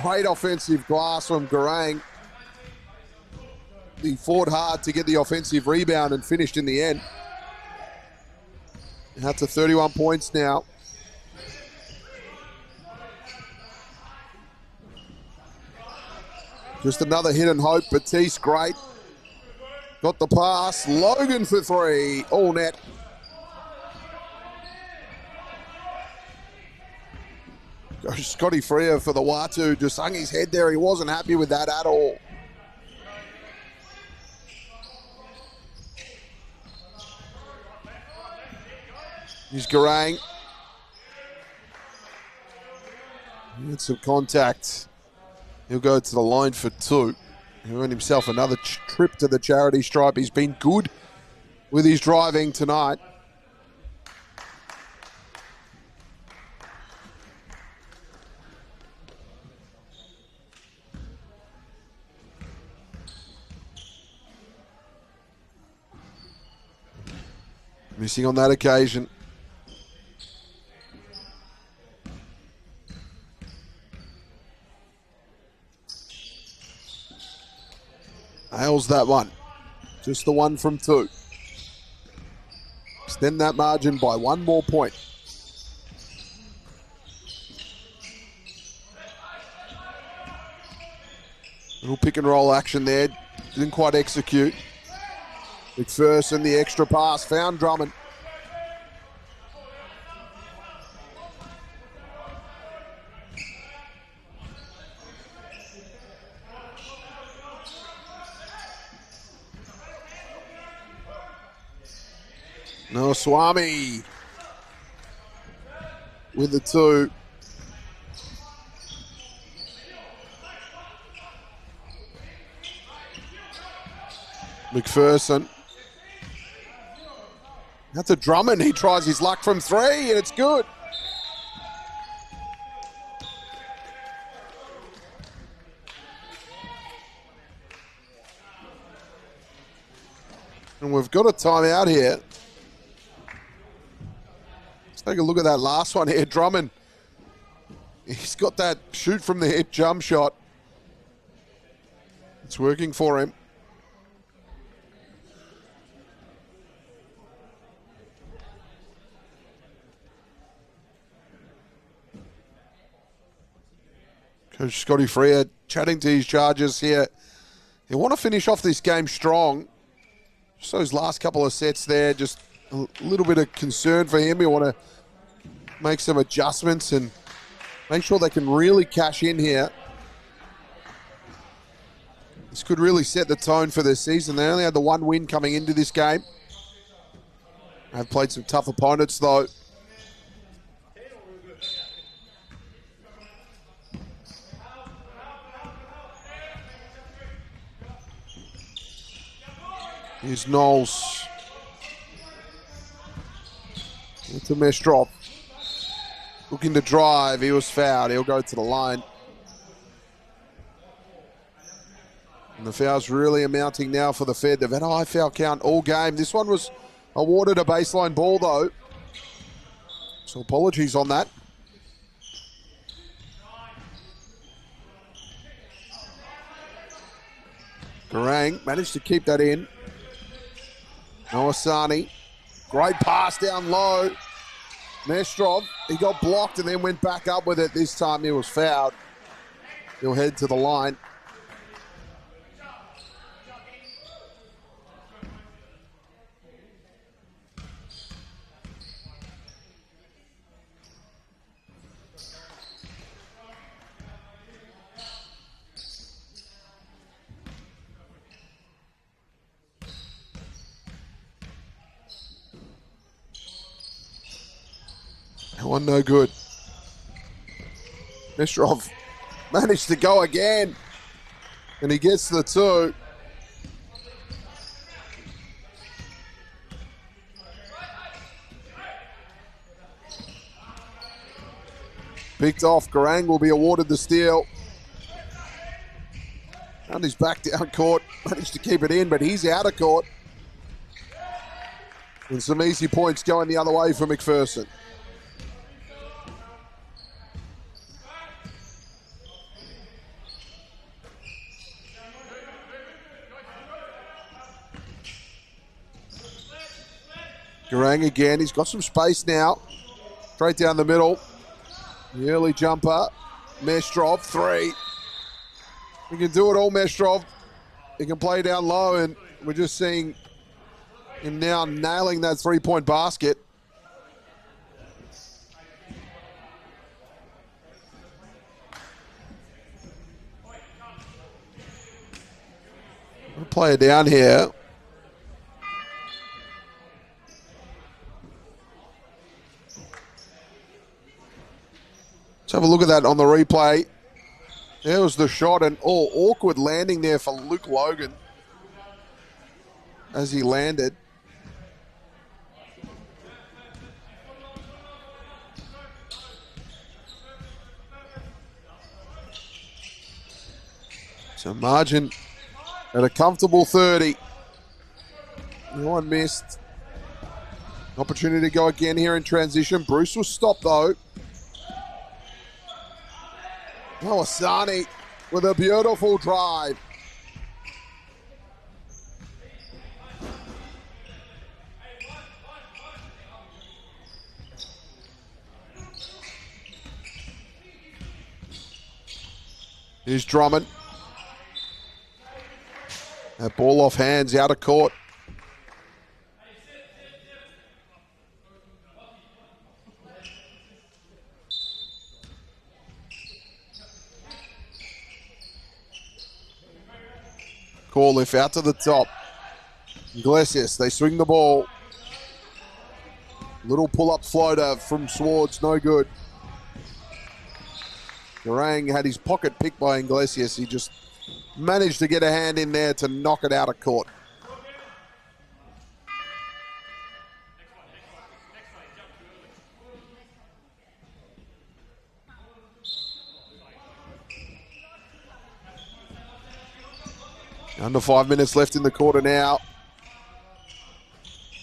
great offensive glass from Garang. He fought hard to get the offensive rebound and finished in the end. Out to 31 points now. Just another hit and hope. Batiste, great. Got the pass. Logan for 3. All net. Scotty Freer for the Watu just hung his head there. He wasn't happy with that at all. Here's Garang. He had some contact. He'll go to the line for 2. He earned himself another trip to the charity stripe. He's been good with his driving tonight. Missing on that occasion. Nails that one. Just the one from 2. Extend that margin by 1 more point. Little pick and roll action there. Didn't quite execute. McPherson, the extra pass, found Drummond. No, Swami with the 2. McPherson. That's a Drummond. He tries his luck from 3 and it's good. And we've got a timeout here. Take a look at that last one here, Drummond. He's got that shoot from the hip jump shot. It's working for him. Coach Scotty Freer chatting to his Chargers here. They want to finish off this game strong. Just those last couple of sets there, just a little bit of concern for him. You want to make some adjustments and make sure they can really cash in here. This could really set the tone for their season. They only had the one win coming into this game. They've played some tough opponents though. Here's Knowles. Into Mestrov. Looking to drive. He was fouled. He'll go to the line. And the foul's really amounting now for the Fed. They've had a high foul count all game. This one was awarded a baseline ball though. So apologies on that. Garang managed to keep that in. Noasani, great pass down low. Mestrov, he got blocked and then went back up with it. This time he was fouled. He'll head to the line. That one no good. Mestrov managed to go again. And he gets the two. Picked off. Garang will be awarded the steal. And he's back down court. Managed to keep it in, but he's out of court. And some easy points going the other way for McPherson. Garang again, he's got some space now. Straight down the middle. The early jumper. Mestrov, three. He can do it all, Mestrov. He can play down low, and we're just seeing him now nailing that three-point basket. Player down here. Let's have a look at that on the replay. There was the shot, and awkward landing there for Luke Logan as he landed. So margin at a comfortable 30. No one missed. Opportunity to go again here in transition. Bruce was stopped though. Asani with a beautiful drive. Here's Drummond. That ball off hands, out of court. Corliff out to the top. Iglesias, they swing the ball. Little pull-up floater from Swartz, no good. Garang had his pocket picked by Iglesias. He just managed to get a hand in there to knock it out of court. Under 5 minutes left in the quarter now.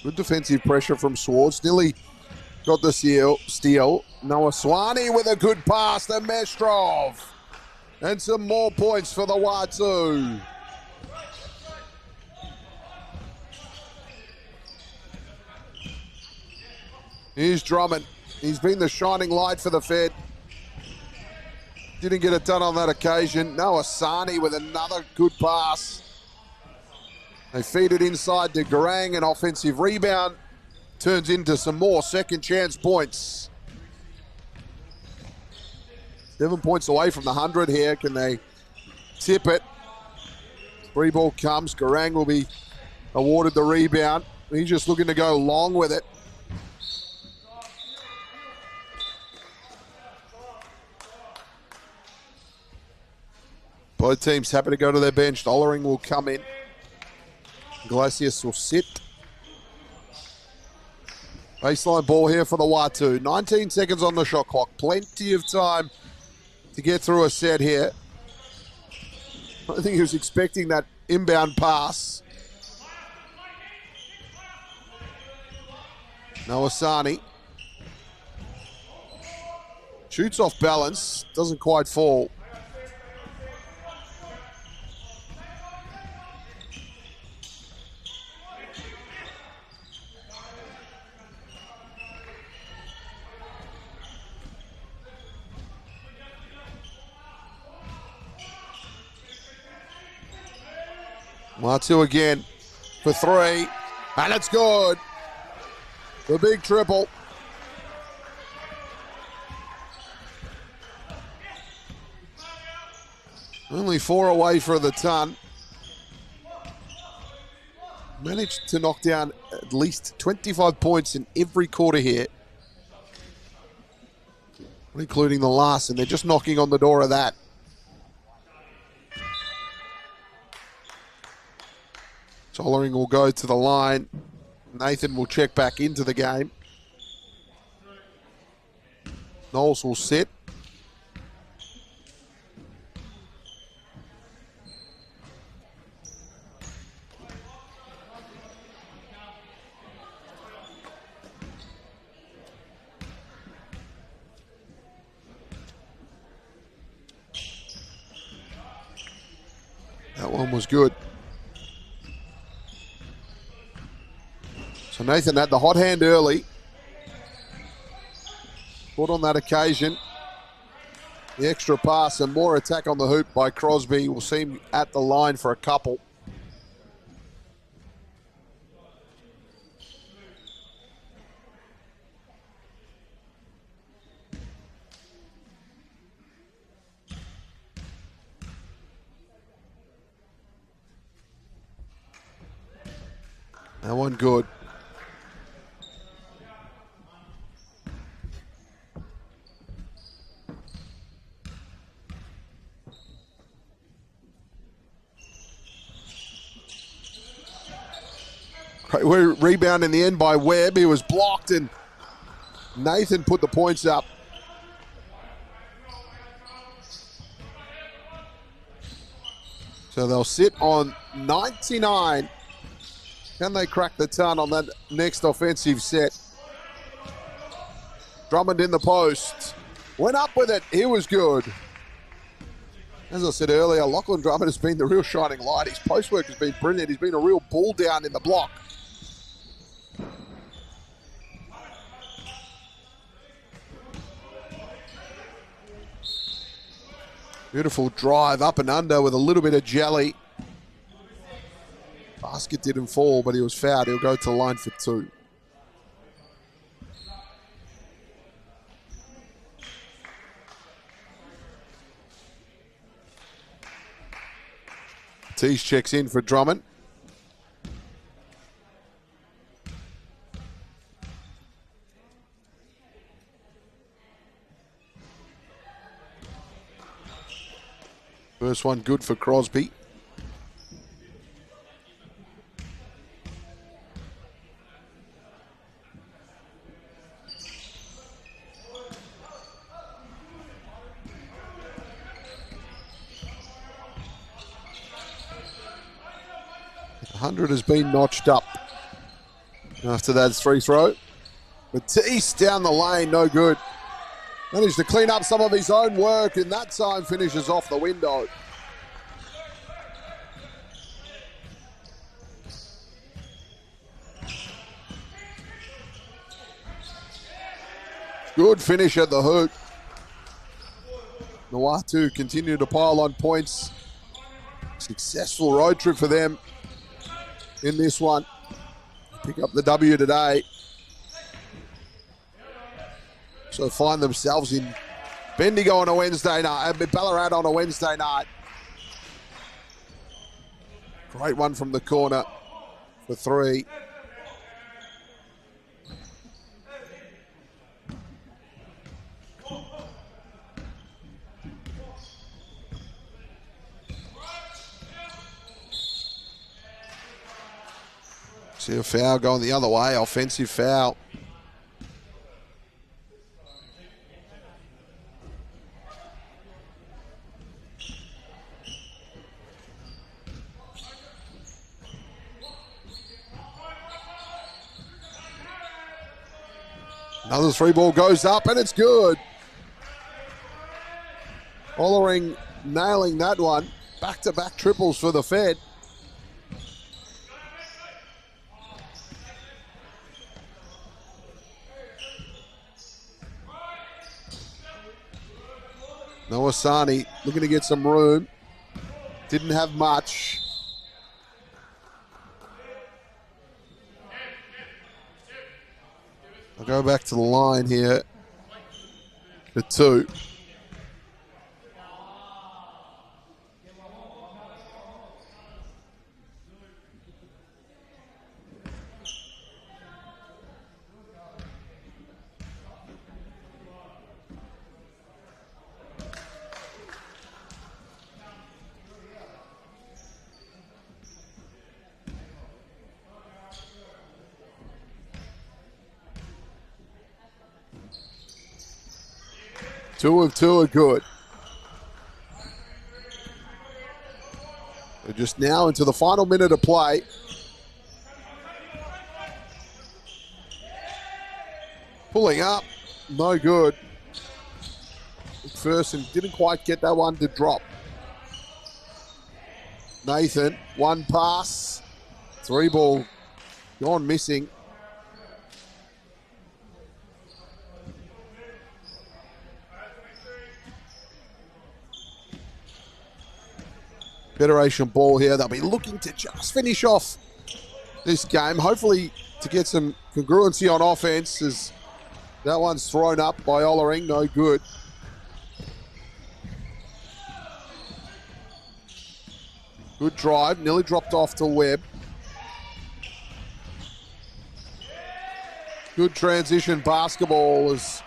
Good defensive pressure from Swartz. Nearly Got the steal. Noah Swanee with a good pass to Mestrov. And some more points for the Watu. Here's Drummond. He's been the shining light for the Fed. Didn't get it done on that occasion. Noah Sani with another good pass. They feed it inside to Garang. An offensive rebound turns into some more second chance points. 7 points away from the 100 here. Can they tip it? Free ball comes. Garang will be awarded the rebound. He's just looking to go long with it. Both teams happy to go to their bench. Dollering will come in. Glacius will sit. Baseline ball here for the Watu. 19 seconds on the shot clock. Plenty of time to get through a set here. I think he was expecting that inbound pass. Noah Sani. Shoots off balance. Doesn't quite fall. Watu again for three, and it's good. The big triple. Only 4 away for the ton. Managed to knock down at least 25 points in every quarter here, including the last, and they're just knocking on the door of that. Tollering will go to the line. Nathan will check back into the game. Knowles will sit. That one was good. So Nathan had the hot hand early. Caught on that occasion. The extra pass and more attack on the hoop by Crosby. Will see him at the line for a couple. That one good. Great rebound in the end by Webb. He was blocked and Nathan put the points up. So they'll sit on 99. Can they crack the ton on that next offensive set? Drummond in the post. Went up with it. He was good. As I said earlier, Lachlan Drummond has been the real shining light. His post work has been brilliant. He's been a real bull down in the block. Beautiful drive up and under with a little bit of jelly. Basket didn't fall, but he was fouled. He'll go to the line for two. Tease checks in for Drummond. First one good for Crosby. The 100 has been notched up after that free throw. Matisse down the lane, no good. Managed to clean up some of his own work, and that time finishes off the window. Good finish at the hoop. Nawatu continue to pile on points. Successful road trip for them in this one. Pick up the W today. So find themselves in Bendigo on a Wednesday night, Ballarat on a Wednesday night. Great one from the corner for three. See a foul going the other way, offensive foul. Another three ball goes up and it's good. Ollering nailing that one. Back-to-back triples for the Fed. Noah Sani looking to get some room. Didn't have much. I'll go back to the line here for two. Two of two are good. We're just now into the final minute of play. Pulling up, no good. McPherson didn't quite get that one to drop. Nathan, one pass, three ball gone missing. Federation ball here. They'll be looking to just finish off this game, hopefully to get some congruency on offense, as that one's thrown up by Ollering, no good. Good drive, nearly dropped off to Webb. Good transition basketball as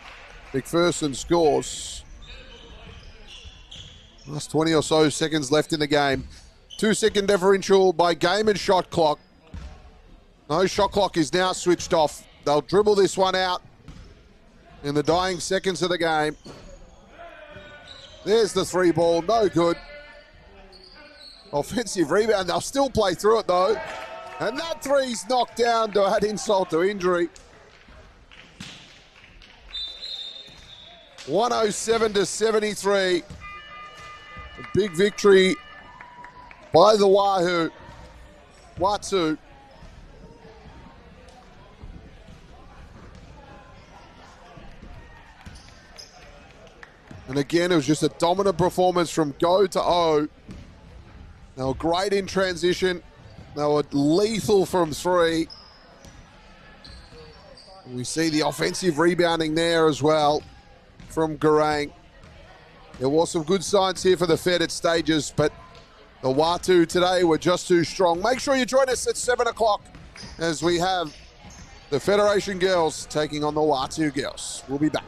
McPherson scores. Last 20 or so seconds left in the game. 2-second differential by game and shot clock. No, shot clock is now switched off. They'll dribble this one out in the dying seconds of the game. There's the three ball, no good. Offensive rebound, they'll still play through it though. And that three's knocked down to add insult to injury. 107-73. A big victory by the Watu. And again, it was just a dominant performance from go to O. They were great in transition. They were lethal from three. And we see the offensive rebounding there as well from Garang. There was some good signs here for the Fed at stages, but the Watu today were just too strong. Make sure you join us at 7 o'clock as we have the Federation girls taking on the Watu girls. We'll be back.